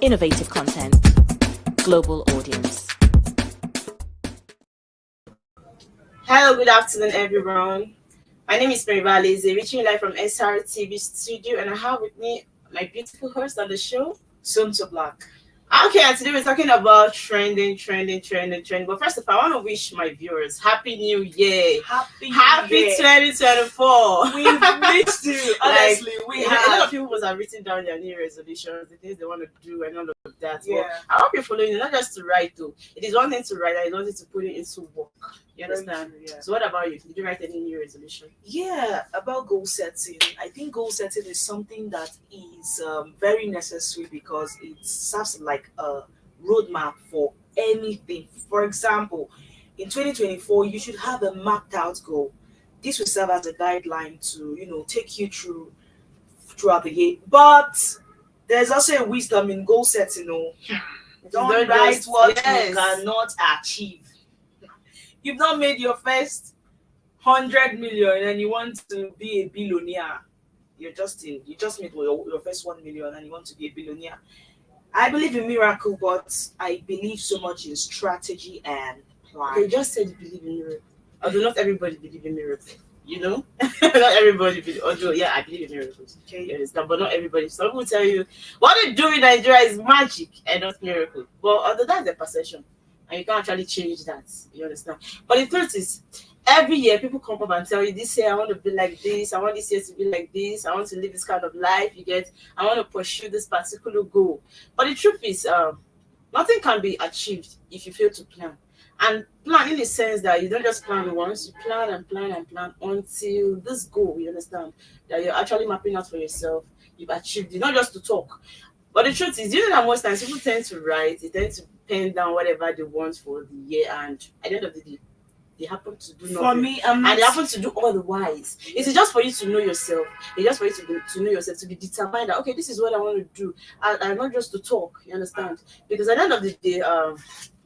innovative content, global audience. Hello, good afternoon, everyone. My name is Maryval Eze, reaching you live from SRTV studio, and I have with me my beautiful host on the show, Somto Black. Okay, and today we're talking about trending. But first of all, I want to wish my viewers Happy New Year. Happy 2024. We've missed you. Honestly, a lot of people have written down their new resolutions, the things they want to do, and all of that. Yeah. But I hope you're following it, not just to write, though. It is one thing to write, and it's one thing to put it into work. You understand? True, yeah. So, what about you? Did you write any new resolution? Yeah, about goal setting. I think goal setting is something that is very necessary because it serves like a roadmap for anything. For example, in 2024, you should have a mapped out goal. This will serve as a guideline to take you throughout the year. But there's also a wisdom in goal setting. Don't write what you cannot achieve. You've not made your first 100 million and you want to be a billionaire. You just made your first 1 million and you want to be a billionaire. I believe in miracle, but I believe so much in strategy and plan. Okay, you just said you believe in miracles. Although not everybody believes in miracles. Not everybody believes. Although, yeah, I believe in miracles. Okay. You understand? But not everybody. Some people tell you what they do in Nigeria is magic and not miracle. But although that's their perception. And you can't actually change that. You understand? But the truth is, every year people come up and tell you, this year I want to be like this, I want this year to be like this, I want to live this kind of life, I want to pursue this particular goal. But the truth is, nothing can be achieved if you fail to plan. And plan in the sense that you don't just plan once, you plan and plan and plan until this goal, you understand, that you're actually mapping out for yourself, you've achieved it, not just to talk. But the truth is, that most times people tend to write, they tend to pen down whatever they want for the year, and at the end of the day, they happen to do nothing. For me, and they happen to do otherwise. It's just for you to know yourself. It's just for you to know yourself, to be determined that, okay, this is what I want to do, and not just to talk, you understand? Because at the end of the day,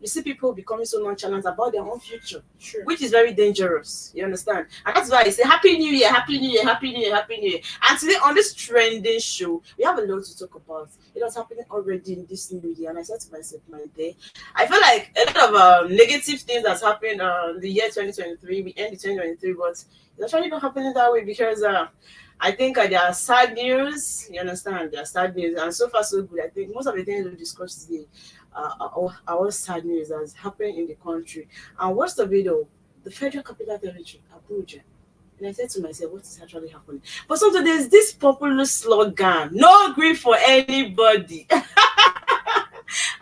you see people becoming so nonchalant about their own future, Sure. which is very dangerous, you understand? And that's why I say Happy New Year, Happy New Year, Happy New Year, Happy New Year. And today on this trending show, we have a lot to talk about. It was happening already in this new year, and I said to myself, my day, I feel like a lot of negative things that's happened in the year 2023. We end the 2023, but it's actually not happening that way because I think there are sad news, you understand? There are sad news, and so far so good. I think most of the things we discussed today our sad news that's happened in the country. And what's the video? The Federal Capital Territory, Abuja. And I said to myself, what is actually happening? But sometimes there's this popular slogan, no grief for anybody.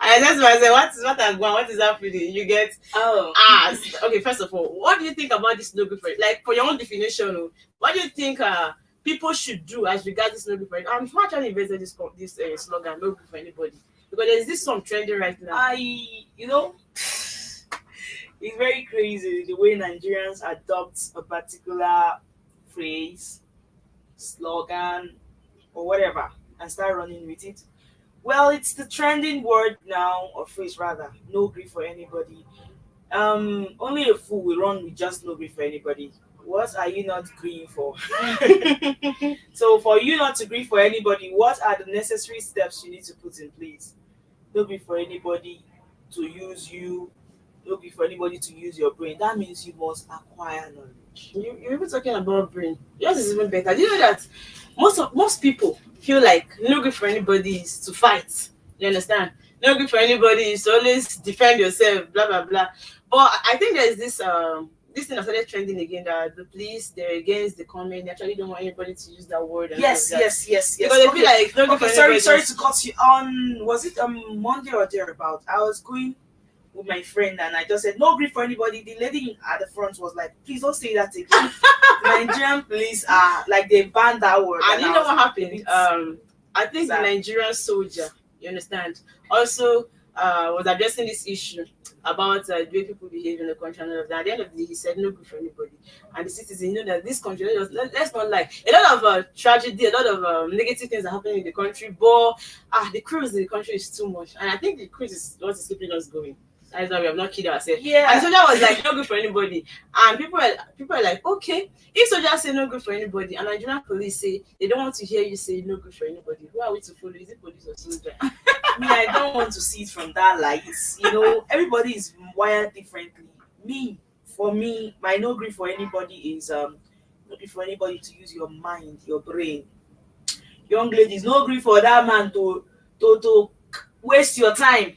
I said to myself, what is happening? You get asked. Okay, first of all, what do you think about this no grief for, like, for your own definition? What do you think people should do as regards this no grief for anybody? I'm actually invented this slogan, no grief for anybody. Because there's this song trending right now. It's very crazy the way Nigerians adopt a particular phrase, slogan, or whatever and start running with it. Well, it's the trending word now, or phrase rather, no grief for anybody. Only a fool will run with just no grief for anybody. What are you not grieving for? So for you not to grieve for anybody, what are the necessary steps you need to put in place? No grief for anybody to use you. No grief for anybody to use your brain. That means you must acquire knowledge. You're even talking about brain. Yours is even better. Do you know that most people feel like no grief for anybody is to fight? You understand? No grief for anybody is to always defend yourself, blah blah blah. But I think there's this thing that started trending again, that the police, they're against the comment. They actually don't want anybody to use that word. Yes. Because they feel like no grief for anybody. Sorry to cut you on. Was it Monday or thereabout? I was going with my friend and I just said no grief for anybody. The lady at the front was like, please don't say that again. The Nigerian police are like, they banned that word. And you know what happened? I think the Nigerian soldier, you understand, also was addressing this issue about the way people behave in the country and all of that. At the end of the day, he said no good for anybody. And the citizens, that this country, let's not lie, a lot of tragedy, a lot of negative things are happening in the country, but the cruise in the country is too much. And I think the cruise is what is keeping us going. That's why we have not killed ourselves. Yeah. And soldier was like, not good for anybody. And people are like, okay, if soldiers say no good for anybody, and Nigerian police say they don't want to hear you say no good for anybody, who are we to follow? Is it police or soldier? Me, I don't want to see it from that light. You know, everybody is wired differently. For me, my no grief for anybody is no grief for anybody to use your mind, your brain. Young ladies, no grief for that man to waste your time.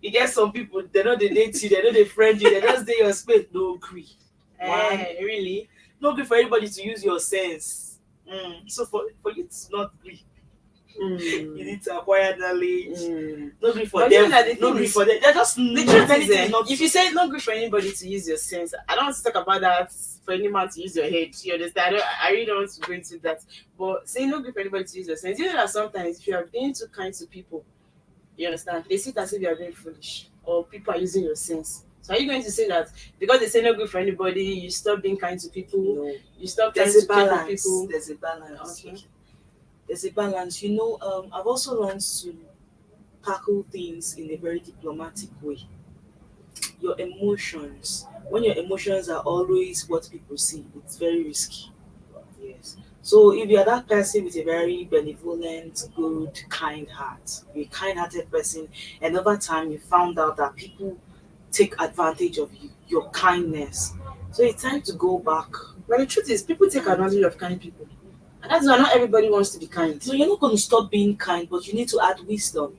You get some people, they know they date you, they know they friend you, they just stay your space. No grief. Why? Really? No grief for anybody to use your sense. So for you to not grief, you need to acquire knowledge. No grief for But them. you know that the No thing grief is- for them. They're just The truth many is, things not if you say no good for anybody to use your sense, I don't want to talk about that for any man to use your head. You understand? I really don't want to go into that. But saying no good for anybody to use your sense, you know that sometimes if you are being too kind to people, you understand, they see it as if you are being foolish or people are using your sense. So are you going to say that because they say no good for anybody, you stop being kind to people? No. You stop trying There's to a care for balance. people? There's a balance. Okay. There's a balance. You know, I've also learned to tackle things in a very diplomatic way. Your emotions, when your emotions are always what people see, it's very risky. Yes. So if you're that person with a very benevolent, good, kind heart, you're a kind-hearted person, and over time you found out that people take advantage of you, your kindness. So it's time to go back. But the truth is, people take advantage of kind people. And that's why not everybody wants to be kind. So you're not going to stop being kind, but you need to add wisdom.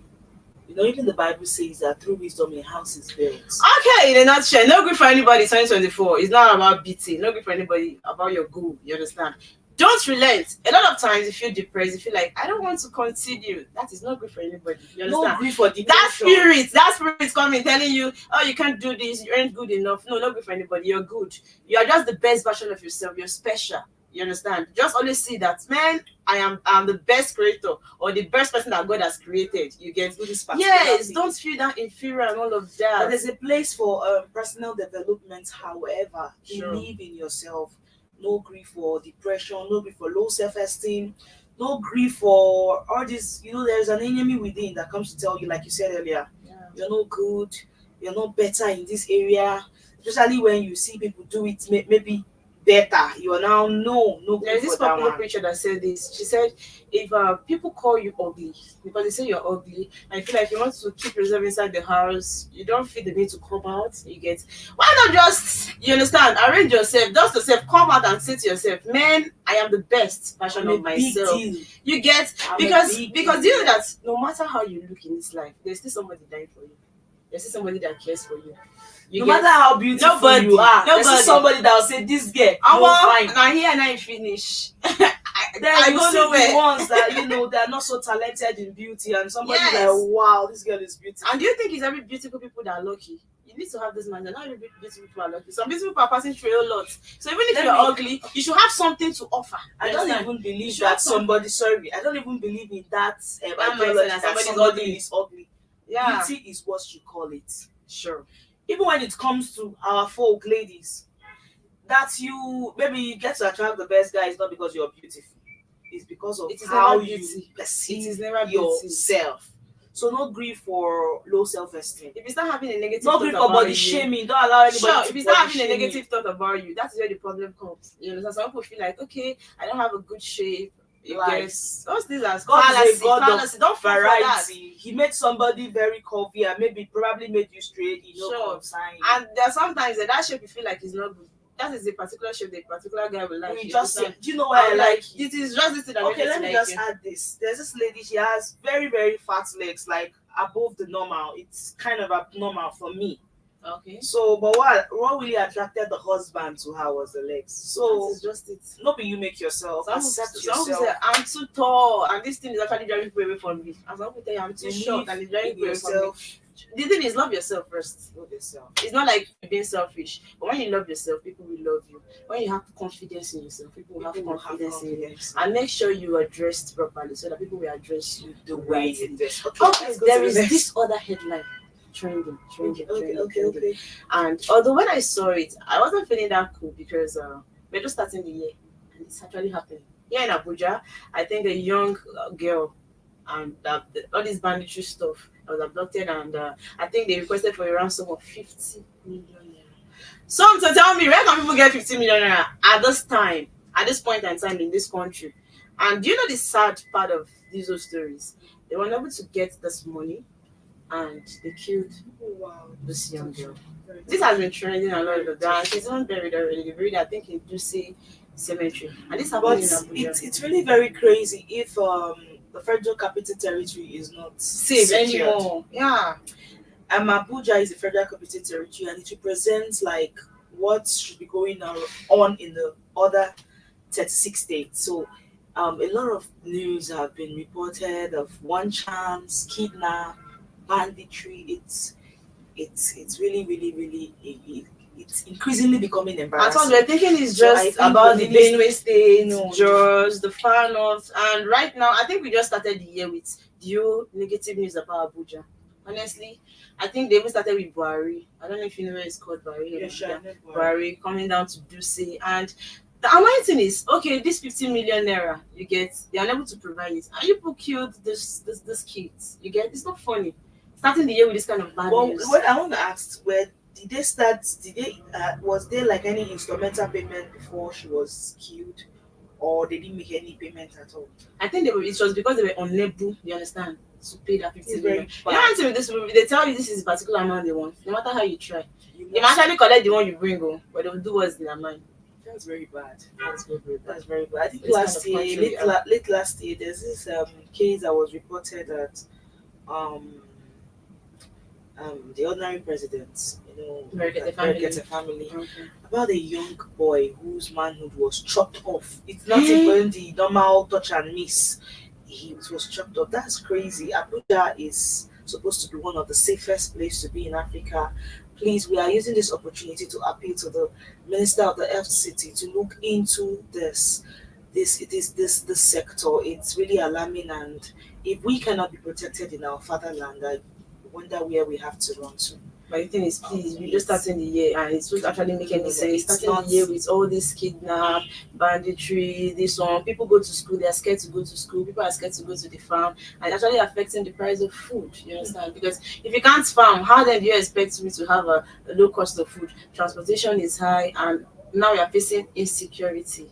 You know, even the Bible says that through wisdom a house is built. Okay, in a nutshell, no good for anybody 2024. It's not about beating, no good for anybody about your goal. You understand? Don't relent. A lot of times you feel depressed, you feel like I don't want to continue. That is not good for anybody. You understand? No grief for depression. That spirit is coming telling you, oh, you can't do this, you aren't good enough. No, not good for anybody. You're good. You are just the best version of yourself. You're special. You understand? Just always see that, man, I'm the best creator or the best person that God has created. You get yes, don't feel that inferior and all of that. But there's a place for personal development, however. Sure. Believe in yourself. No grief for depression, no grief for low self-esteem, no grief for all this. You know, there's an enemy within that comes to tell you, like you said earlier, you're not good, you're not better in this area. Especially when you see people do it maybe better, you are now no There's grief this for that popular one. preacher that said this. She said, if people call you ugly because they say you're ugly, and you feel like you want to keep yourself inside the house, you don't feel the need to come out. You get why not just you understand? Arrange yourself, dust yourself, come out and say to yourself, man, I am the best version I'm a of myself. big deal. You get I'm a because big because deal. you know that no matter how you look in this life, there's still somebody dying for you. There's still somebody that cares for you. You No get- matter how beautiful Nobody- you are, there's nobody. somebody that will say this girl, I no fine. now here and I finish. Then I you go see nowhere. the ones that you know they're not so talented in beauty, and somebody's Yes. like, wow, this girl is beautiful. And do you think it's every beautiful people that are lucky? You need to have this mindset. Not every beautiful people are lucky. Some beautiful people are passing through a lot. So even if Let you're me- ugly, you should have something to offer. I You don't understand? even believe Sure. that somebody. Sorry, I don't even believe in that mindset ideology that that somebody's somebody ugly. is ugly. Yeah, Beauty is what you call it. sure. Even when it comes to our folk ladies, that you maybe get to attract the best guy is not because you're beautiful. It's because of It is how never you beauty. It perceive is never beauty. yourself. So no grief for low self-esteem. If you start having a negative No thought grief for about body you, shaming. Don't allow anybody sure, to if you start body having a shame you. negative thought about you, that's where the problem comes. You know, some people feel like, okay, I don't have a good shape. You Like, guess those things are God is a fallacy. God of Fallacy. Don't fall for that. variety. He made somebody very curvy and maybe probably made you straight. You know, Sure. consign. And there are sometimes that shape you feel like is not good. That is a particular shape the particular guy will like. we You just understand? do you know why I I'm like it is just this thing that okay, makes let me like just you. add this. There's this lady, she has very, very fat legs, like above the normal. It's kind of abnormal for me. Okay. So, but what really attracted the husband to her was the legs. So, That is just it. not be you make yourself, accept Some people yourself. say I'm too tall and this thing is actually driving people away from me. And some people tell you I'm too Believe short and it's driving in people away from me. yourself. The thing is love yourself first. Love yourself. It's not like you're being selfish, but when you love yourself, people will love you. When you have confidence in yourself, people will have People will have confidence in you. confidence. And make sure you are dressed properly so that people will address you The way you rightly. dress. Okay, let's go there to the is next. this other headline trending. Okay. And although when I saw it, I wasn't feeling that cool because we're just starting the year and it's actually happening. Here in Abuja, I think a young girl and all this banditry stuff I was abducted, and I think they requested for a ransom of 50 million naira. Some to tell me, where can people get 50 million naira at this time, at this point in time in this country? And do you know the sad part of these old stories? They were unable to get this money, and they killed Oh, wow. this young girl. Very This has been trending a lot of that. She's even buried already. They buried, I think, in Dusi Cemetery. And this But happened in Abuja. it's really very crazy if the Federal Capital Territory is not Safe secured. anymore. Yeah. Abuja is the Federal Capital Territory, and it represents like what should be going on in the other 36 states. So a lot of news have been reported of one chance, kidnap, banditry. It's really, really, really it's increasingly becoming I embarrassing. thought we're thinking it's So I just think about we the need- Benue State, No. just the far north. And right now, I think we just started the year with the negative news about Abuja. Honestly, I think they even started with Buhari. I don't know if you know where it's called Buhari. Yeah, sure, I know Buhari. Buhari coming down to Dusi. And the annoying thing is, okay, this 50 million naira you get, they are unable to provide it. And you people killed this kids. You get, it's not funny. Starting the year with this kind of bad Well, news. what I want to ask, where did they start? Did they was there like any instrumental payment before she was killed, or they didn't make any payment at all? I think it was because they were unable, you understand, to pay that 50 It's million. very You know, one thing with this movie, they tell you this is a particular amount they want. No matter how you try, You they must- might actually collect the one you bring home, but they'll do what's in their mind. That's very bad. That's very, very bad. That's very bad. I think This kind last of year, country, late last year, there's this case that was reported that um the ordinary president, American American family, Okay. about a young boy whose manhood was chopped off. It's not even the normal touch and miss. He was chopped off. That's crazy. Abuja is supposed to be one of the safest places to be in Africa. Please, we are using this opportunity to appeal to the Minister of the FCT to look into this sector. It's really alarming, and if we cannot be protected in our fatherland, I wonder where we have to run to. But the thing is, please, we just starting the year, and it's not actually making any sense. It's Starting not- the year with all this kidnap, banditry, this one. People go to school, they are scared to go to school. People are scared to go to the farm, and it's actually affecting the price of food. You understand? Because if you can't farm, how then do you expect me to have a low cost of food? Transportation is high, and now we are facing insecurity,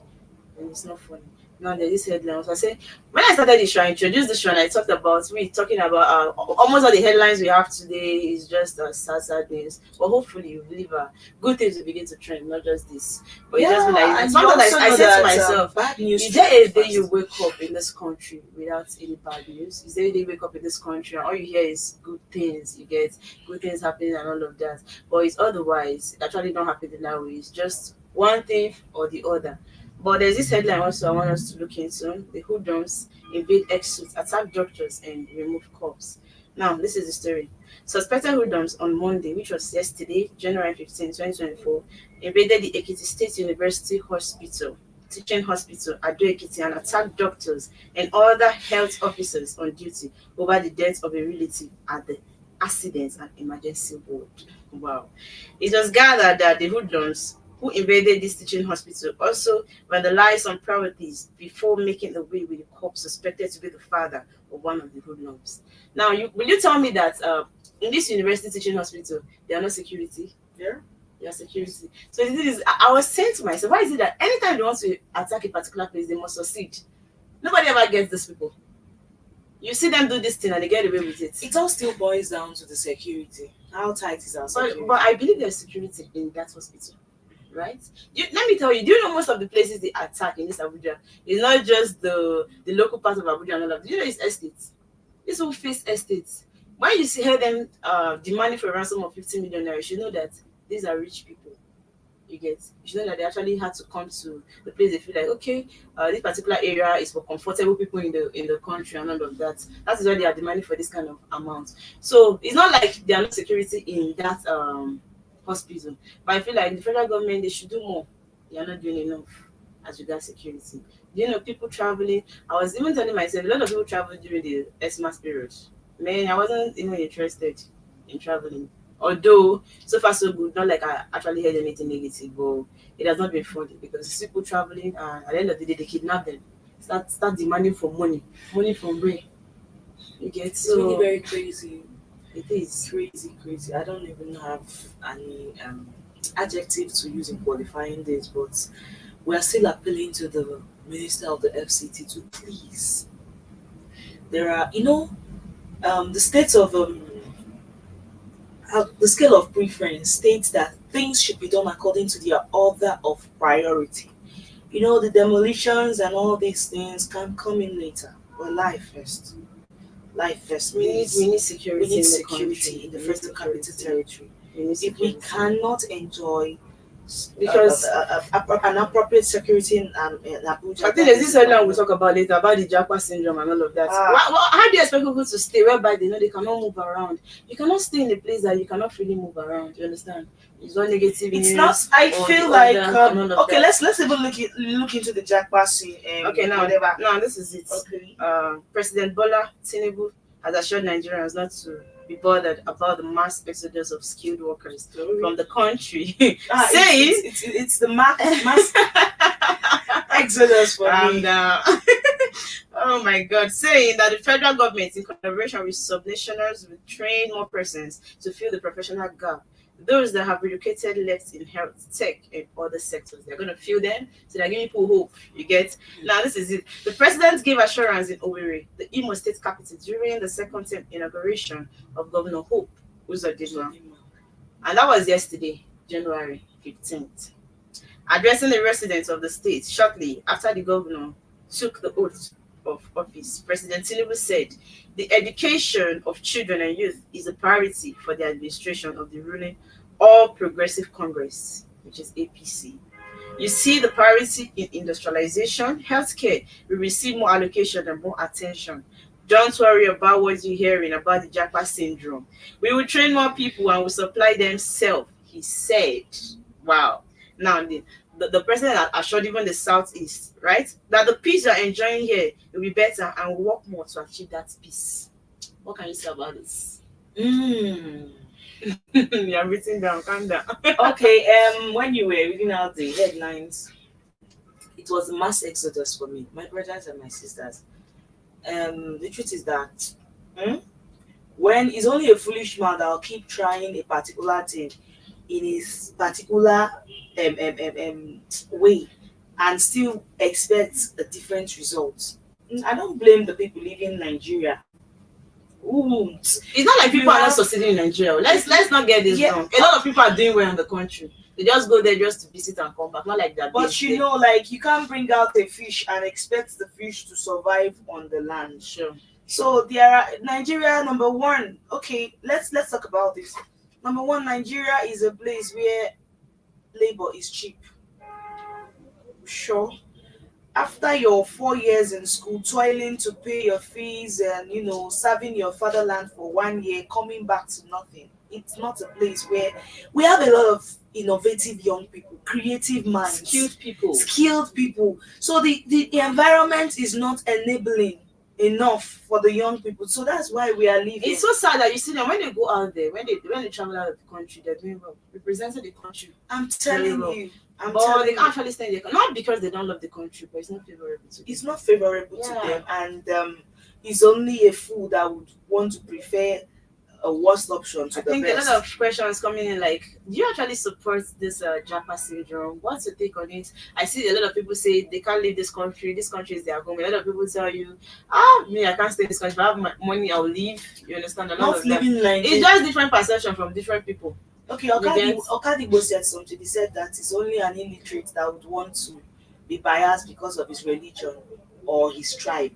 and it's not funny. Now there's this headline. So I say, when I started this show, I introduced this show, and I talked about talking about almost all the headlines we have today is just sad news. But hopefully, you believe good things will begin to trend, not just this. But it just be like and sometimes you also I know say to that, myself, bad news. is there a day travels you fast. wake up in this country without any bad news? Is there a day you wake up in this country and all you hear is good things? You get good things happening and all of that. But it's otherwise, it actually don't happen in that way. It's just one thing or the other. But there's this headline also I want us to look into. The hoodlums invade ex-suits, attack doctors, and remove corpse. Now, this is the story. Suspected hoodlums on Monday, which was yesterday, January 15, 2024, invaded the Ekiti State University Hospital, teaching hospital, Ado Ekiti, and attacked doctors and other health officers on duty over the death of a relative at the accident and emergency ward. Wow. It was gathered that the hoodlums who invaded this teaching hospital also vandalized some properties before making away with the corpse suspected to be the father of one of the hoodlums. Now, will you tell me that in this university teaching hospital, there are no security? Yeah. There are security. So the thing is, I was saying to myself, why is it that anytime they want to attack a particular place, they must succeed? Nobody ever gets these people. You see them do this thing and they get away with it. It all still boils down to the security. How tight is our security? But I believe there's security in that hospital. Right? Let me tell you, do you know most of the places they attack in this Abuja? It's not just the local part of Abuja and all of that. Do you know it's estates? This whole face estates. When you hear them demanding for a ransom of 50 million naira, you should know that these are rich people. You get? You should know that they actually had to come to the place they feel like, okay, this particular area is for comfortable people in the country and all of that. That is why they are demanding for this kind of amount. So it's not like there are no security in that hospital. But I feel like the federal government, they should do more. They are not doing enough as regards security. You know, people traveling. I was even telling myself, a lot of people travel during the Xmas period. Man, I wasn't even interested in traveling. Although, so far so good, not like I actually heard anything negative, but it has not been funny because people traveling, and at the end of the day, they kidnap them. Start demanding for money. Money from where? You get It's really very crazy. It is. Crazy, crazy. I don't even have any adjective to use in qualifying this, but we are still appealing to the Minister of the FCT to please. There are, the states of the scale of preference states that things should be done according to their order of priority. The demolitions and all these things can come in later, but life first. Life first We means need we security need in the security country. in the We need First Capital security. Territory. We need If we security. cannot enjoy Because an appropriate security in Abuja, I think that there's is this a area we'll problem. talk about later about the Japa syndrome and all of that. Ah, How do you expect people to stay whereby they know they cannot move around? You cannot stay in a place that you cannot freely move around. You understand? It's one negative it's not. news I or feel the like other and all of okay. that. Let's even look into the jackpot scene. Okay, now, Whatever. now this is it. Okay. President Bola Tinubu has assured Nigerians not to be bothered about the mass exodus of skilled workers from the country, saying, It's the mass exodus for me. and oh my God, saying that the federal government, in collaboration with subnationals, will train more persons to fill the professional gap. Those that have relocated left in health, tech, and other sectors, they're going to fill them. So they're giving people hope. You get? Now, this is it. The president gave assurance in Owerri, the Imo State capital, during the second term inauguration of Governor Hope Uzodinma. And that was yesterday, January 15th. Addressing the residents of the state shortly after the governor took the oath of office, President Tinubu said the education of children and youth is a priority for the administration of the ruling All Progressive Congress, which is APC. You see the priority in industrialization, healthcare will receive more allocation and more attention. Don't worry about what you're hearing about the Japa syndrome. We will train more people and will supply them self, he said. Wow. Now, the president had assured even the Southeast, right, that the peace you're enjoying here will be better and will work more to achieve that peace. What can you say about this? You're written down, calm down. Okay, when you were reading out the headlines, it was a mass exodus for me, my brothers and my sisters. The truth is that when it's only a foolish man that will keep trying a particular thing in his particular way and still expect a different result. I don't blame the people living in Nigeria. Ooh, It's not like people are not succeeding in Nigeria. Let's not get this wrong. A lot of people are doing well in the country. They just go there just to visit and come back. Not like that. but like you can't bring out a fish and expect the fish to survive on the land. Sure. So there are Nigeria number one. Okay, let's talk about this. Number one, Nigeria is a place where labor is cheap. Sure. After your 4 years in school, toiling to pay your fees and serving your fatherland for 1 year, coming back to nothing. It's not a place where we have a lot of innovative young people, creative minds, skilled people. So the environment is not enabling enough for the young people. So that's why we are leaving. It's so sad that you see them when they go out there, when they travel out of the country, they're doing well, representing the country. I'm telling well. you. But they can't actually stay in the not because they don't love the country, but it's not favorable to them. It's not favorable to them, and it's only a fool that would want to prefer a worst option to I the think best. a lot of questions coming in like, do you actually support this Japa syndrome? What's your take on it? I see a lot of people say they can't leave this country is their home. A lot of people tell you, me, I can't stay in this country. If I have my money, I'll leave. You understand? A lot Not of that. living like It's just different perception from different people. Okay, Okadibo said something. He said that it's only an illiterate that would want to be biased because of his religion or his tribe.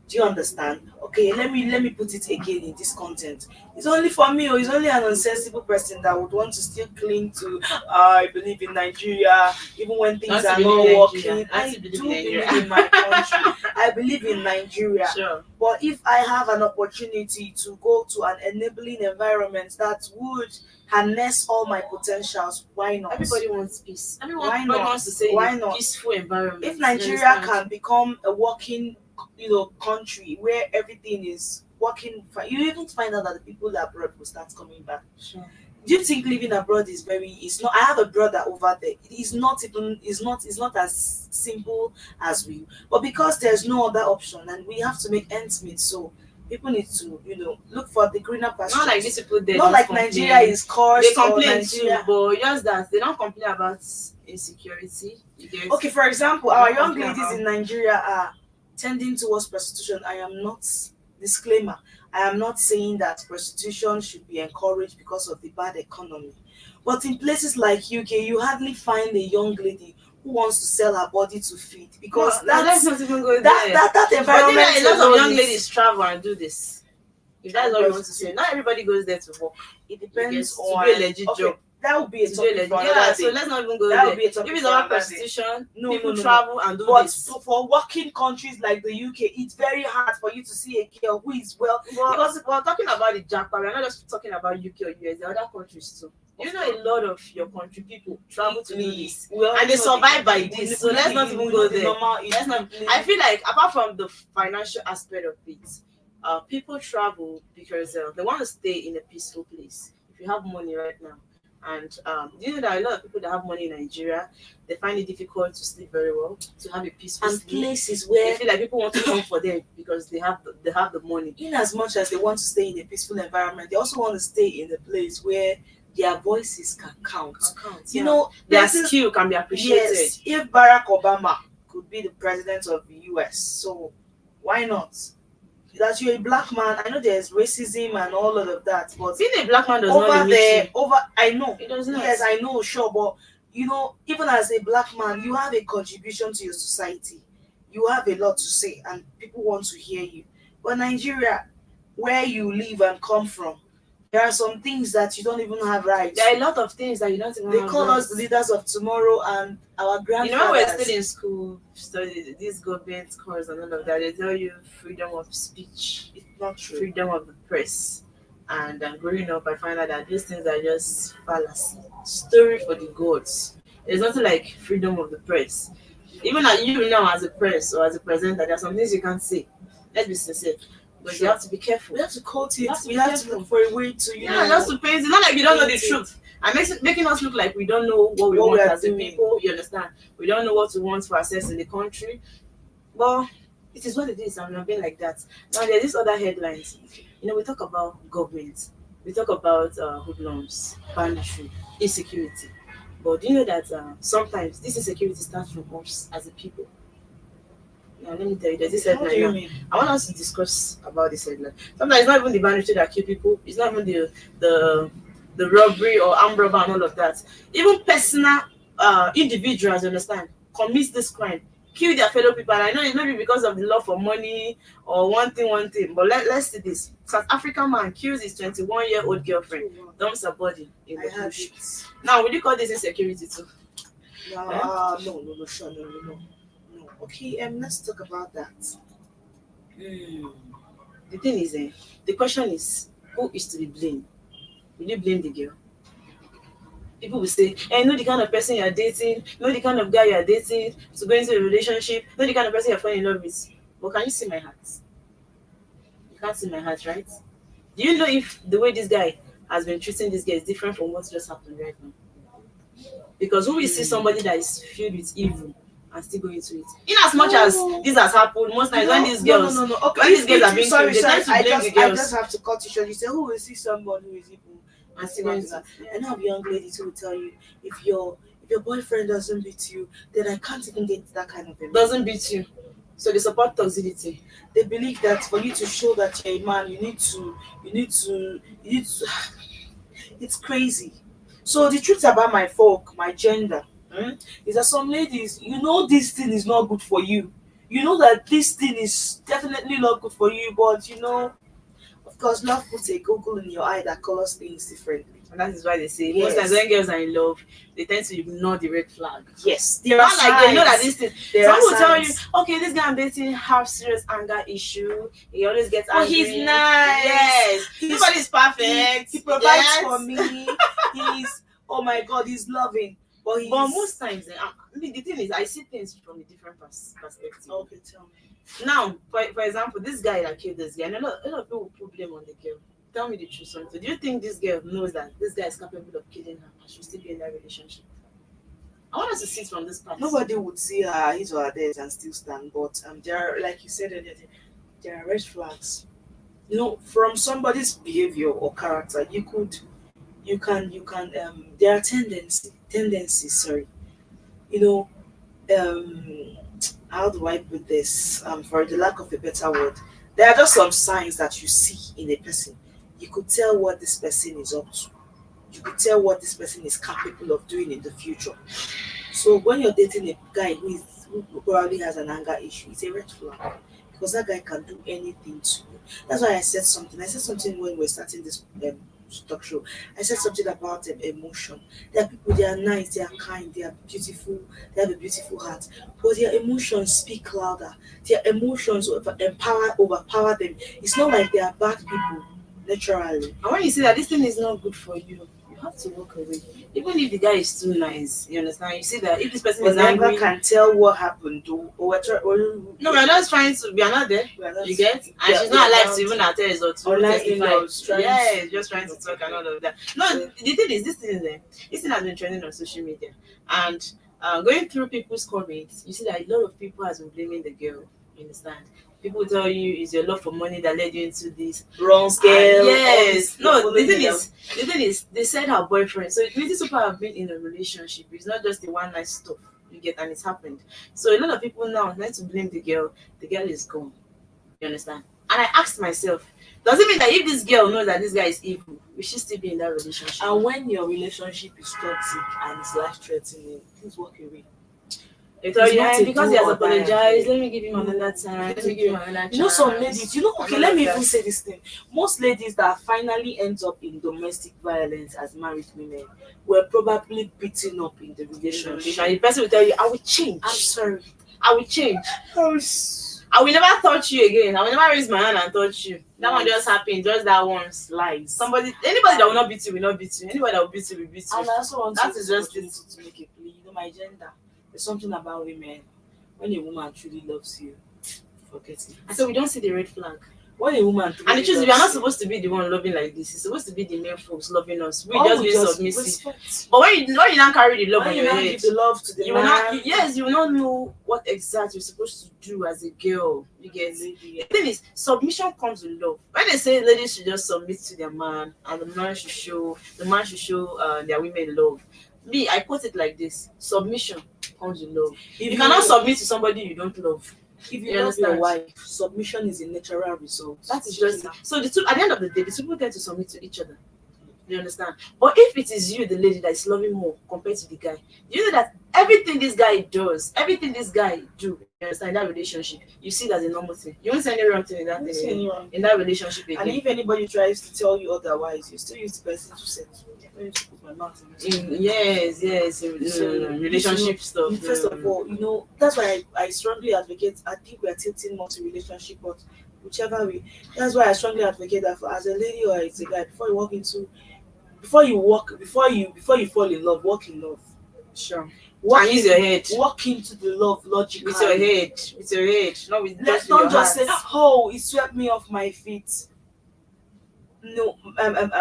Do you understand? Okay, let me put it again in this content. It's only for me, or it's only an unsensible person that would want to still cling to I believe in Nigeria, even when things are not working. I do believe in my country. I believe in Nigeria. Sure. But if I have an opportunity to go to an enabling environment that would harness all my potentials, why not? Everybody wants peace. Why not? Wants to say why not? Peaceful environment. If Nigeria can become a working country where everything is working fine, you even find out that the people abroad will start coming back. Sure. Do you think living abroad is it's not? I have a brother over there. It's not as simple as we, but because there's no other option and we have to make ends meet, so People need to, look for the greener pastures. Not like these people there. Not like Nigeria is cursed. They complain too, Nigeria. but just that they don't complain about insecurity. You get Okay, for example, our young ladies in Nigeria are tending towards prostitution. I am not, disclaimer, I am not saying that prostitution should be encouraged because of the bad economy. But in places like UK, you hardly find a young lady who wants to sell her body to feed, because let's not even go there. that environment. But a lot of young ladies travel and do this. If that's what you want to say, not everybody goes there to work. It depends on to be a legit job. That would be a topic for another day. So let's not even go that there. Would be a topic if it's for about another prostitution, day. people travel and do but this. But for working countries like the UK, it's very hard for you to see a girl who is because we're talking about the jackpot. We're not just talking about UK or US. The other countries too. You know, a lot of your country people travel to do this, and they survive by this. So let's not even go there. I feel like apart from the financial aspect of it, people travel because they want to stay in a peaceful place. If you have money right now, and you know that a lot of people that have money in Nigeria, they find it difficult to sleep very well, to have a peaceful and sleep. Places where they feel like people want to come for them because they have the money. In as much as they want to stay in a peaceful environment, they also want to stay in a place where their voices can count. You know, their skill can be appreciated. Yes, if Barack Obama could be the president of the US, so why not? That you're a black man, I know there's racism and all of that, but being a black man does not limit you. I know it does not. Yes, I know, sure, but even as a black man, you have a contribution to your society. You have a lot to say, and people want to hear you. But Nigeria, where you live and come from, there are some things that you don't even have right. There are a lot of things that you don't even have. They call us the leaders of tomorrow, and our grandfathers. You know, when we're still in school, study these government course and all of that, they tell you freedom of speech. It's not true. Freedom of the press. And growing up, I find out that these things are just fallacy. Story for the gods. There's nothing like freedom of the press. Even you now, as a press or as a presenter, there are some things you can't say. Let's be sincere. But you have to be careful. We have to quote it. We have to look for a way to, just to paint it. Not like you don't know the truth. And making us look like we don't know what we want as a people. You understand? We don't know what we want for ourselves in the country. But it is what it is. I'm not being like that. Now there's these other headlines. We talk about government. We talk about hoodlums, banditry, insecurity. But do you know that sometimes this insecurity starts from us as a people? Now, let me tell you, there's this headline now. I want us to discuss about this headline. Sometimes it's not even the banditry that kill people. It's not even the robbery or armed robbery and all of that. Even personal individuals, you understand, commit this crime, kill their fellow people. And I know it's maybe because of the love for money or one thing. But let's see this. South African man kills his 21-year-old girlfriend, dumps her body in the bush. Now, will you call this insecurity too? No, sure, no. Okay, let's talk about that. The thing is, the question is, who is to be blamed? Will you blame the girl? People will say, know the kind of person you're dating, know the kind of guy you're dating, to go into a relationship, know the kind of person you're falling in love with. But can you see my heart? You can't see my heart, right? Do you know if the way this guy has been treating this girl is different from what just happened right now? Because who will see somebody that is filled with evil and still go into it? In as much as this has happened, most times when these girls, Okay, when these girls are being killed, they tend to blame the girls. I just have to cut you short. You say, who will see someone who is evil and still go into that? And I have young ladies who will tell you, if your boyfriend doesn't beat you, then I can't even get that kind of a man. Doesn't beat you. So they support toxicity. They believe that for you to show that you're a man, you need to. It's crazy. So the truth about my folk, my gender, is that some ladies, this thing is not good for you. You know that this thing is definitely not good for you, but of course, love puts a goggle in your eye that colors things differently. And that is why they say most times when girls are in love, they tend to ignore the red flag. Yes, they are like they know that this thing. Some will tell you, okay, this guy I'm dating have serious anger issue. He always gets angry. He's nice. Yes, nobody's perfect. He provides for me. He's oh my God, he's loving. But most times, the thing is, I see things from a different perspective. Okay, tell me. Now, for example, this guy that killed this guy, and a lot of people will put blame on the girl. Tell me the truth, Somto. Do you think this girl knows that this guy is capable of killing her and she'll still be in that relationship? I want us to see it from this part. Nobody would see her, his or her death and still stand. But there are, like you said earlier, there are red flags. From somebody's behavior or character, you can there are tendencies, sorry, you know, um how do I put this? For the lack of a better word, there are just some signs that you see in a person. You could tell what this person is up to. You could tell what this person is capable of doing in the future. So when you're dating a guy who probably has an anger issue, it's a red flag because that guy can do anything to you. That's why I said something. I said something when we were starting this talk show. I said something about emotion. There are people, they are nice, they are kind, they are beautiful, they have a beautiful heart, but their emotions speak louder. Their emotions overpower them. It's not like they are bad people naturally. And when you see that this thing is not good for you, you have to walk away. Even if the guy is too nice, you understand? You see that if this person But is never angry, can tell what happened though. no, we're just trying to. We are not there. We are not- You get, and we are- she's we not are alive down to even to- attest or to Online testify. in-laws trying Yeah, to- just trying to talk and all of that. No, the thing is, this thing has been trending on social media, and going through people's comments, you see that a lot of people has been blaming the girl. You understand? People tell you it's your love for money that led you into this. Wrong scale. Yes. No, following the thing is, they said her boyfriend. So it means these people have been in a relationship. It's not just the one night stuff you get, and it's happened. So a lot of people now like to blame the girl. The girl is gone. You understand? And I asked myself, does it mean that if this girl knows that this guy is evil, we should still be in that relationship? And when your relationship is toxic and it's life threatening, please walk away. They tell It's you, not "Eh, a because do he has or die apologized, affair." let me give him another time. Let me give him another chance. Some ladies, okay, And let all me of even that. say this thing. Most ladies that finally ends up in domestic violence as married women were probably beaten up in the relationship. And the person will tell you, I will change. I'm sorry. I will change. I will never touch you again. I will never raise my hand and touch you. That one Lies. just happened, just that once. Lies. Anybody that will not beat you will not beat you. Anybody that will beat you will beat you. And I also want That to is use just this opportunity to make a plea. My gender. There's something about women. When a woman truly loves you, forget it. And so we don't see the red flag. When a woman truly And the truth is, we are loves not you, supposed to be the one loving like this. It's supposed to be the male folks loving us. We all just we be submissive. respect. But when you now carry the love When on you your now head, give the love to the you will not. man, Yes, you will not know what exactly you're supposed to do as a girl. You get. lady, The thing is, submission comes with love. When they say ladies should just submit to their man, and the man should show their women love. Me, I put it like this: submission comes with love. if You cannot submit to somebody you don't love. if you You love your understand? wife, submission is a natural result. That is just so. The two at the end of the day, the two people tend to submit to each other. You understand? But if it is you, the lady, that is loving more compared to the guy, you know that everything this guy does, everything this guy do, you understand, in that relationship, you see it as a normal thing. You won't see any wrong thing in that Don't thing, say anyone. in that relationship And again. if anybody tries to tell you otherwise, you still use the person to settle. I need to put my mouth in this. Yes, relationship stuff. First of all, that's why I strongly advocate. I think we are tilting more to relationship, but whichever way, that's why I strongly advocate that for, as a lady or as a guy, before you fall in love, walk in love. Sure. Walk And use your head. Walk into the love logically. With your head, not with Let's just not your just heart. say, "Oh, it swept me off my feet." No,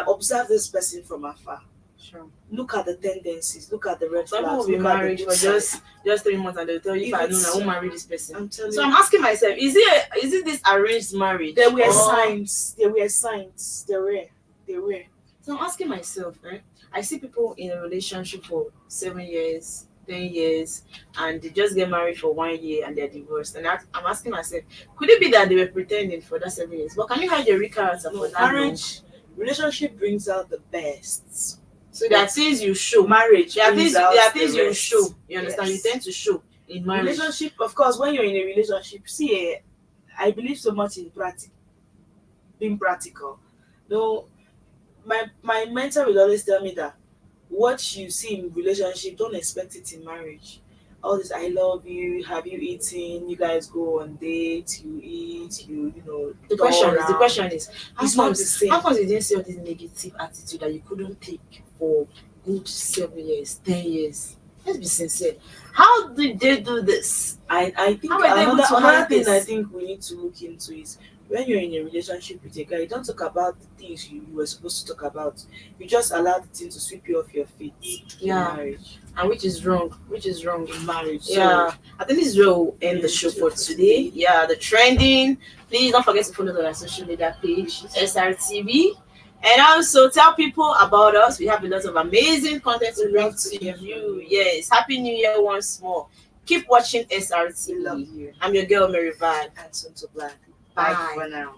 observe this person from afar. Sure. Look at the tendencies. Look at the red Some people flags. will be Look at the married good for side. just 3 months and they'll tell you, if If I know, it's- I won't marry this person. I'm telling So you. I'm asking myself, is it this arranged marriage? There were or- signs. There were signs. There were. So I'm asking myself, right? I see people in a relationship for 7 years, 10 years, and they just get married for 1 year and they're divorced. And I'm asking myself, could it be that they were pretending for that 7 years? But can you hide your real character for that long? Marriage, relationship brings out the best. So there are things you show. Marriage. There are brings things, out there are the things you rest. show. You understand? Yes. You tend to show in marriage. Relationship, of course, when you're in a relationship, I believe so much in being practical. No, my mentor will always tell me that what you see in relationship, don't expect it in marriage. All this, I love you, have you eaten, you guys go on dates, you eat, The tour question around. is, It's not the same. how comes you didn't see all this negative attitude that you couldn't take for good 7 years, 10 years? Let's be sincere. How did they do this? I think How were they able to another hide thing this? I think we need to look into is when you're in a relationship with a guy, you don't talk about the things you were supposed to talk about. You just allow the thing to sweep you off your feet in Yeah. marriage. And which is wrong. Which is wrong. In marriage. Yeah, I think this is where we'll end the show for today. Yeah, the trending. Please don't forget to follow us on our social media page, SRTV. And also tell people about us. We have a lot of amazing content to bring to you. Yes, Happy New Year once more. Keep watching We love SRTV. you. I'm your girl, Maryval. And Somto Black. Bye. Bye for now.